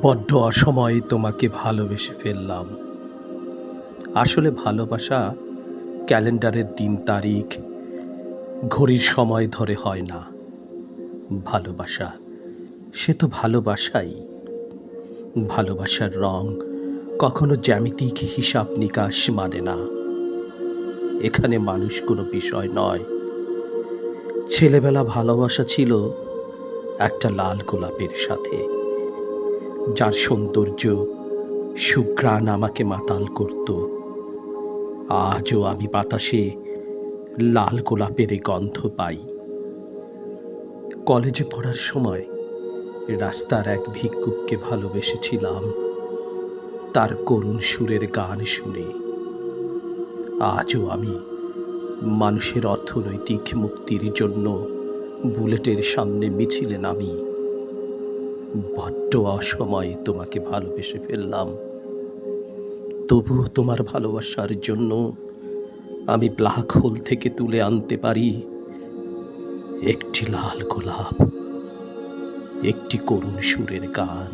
বড্ড অসময়ে তোমাকে ভালোবেসে ফেললাম। আসলে ভালোবাসা ক্যালেন্ডারের দিন তারিখ, ঘড়ির সময় ধরে হয় না। ভালোবাসা সে তো ভালোবাসাই। ভালোবাসার রং কখনো জ্যামিতিক হিসাব নিকাশ মানে না। এখানে মানুষ কোনো বিষয় নয়। ছেলেবেলা ভালোবাসা ছিল একটা লাল গোলাপের সাথে, যার সৌন্দর্য সুঘ্রাণ আমাকে মাতাল করত। আজও আমি বাতাসে লাল গোলাপের গন্ধ পাই। কলেজে পড়ার সময় রাস্তার এক ভিক্ষুককে ভালোবেসেছিলাম, তার করুণ সুরের গান শুনে। আজও আমি মানুষের অর্থনৈতিক মুক্তির জন্য বুলেটের সামনে মিছিলে নামি। বড্ড অসময়ে তোমাকে ভালোবেসে ফেললাম। তবুও তোমার ভালোবাসার জন্য আমি ব্ল্যাক হোল থেকে তুলে আনতে পারি একটি লাল গোলাপ, একটি করুণ সুরের গান।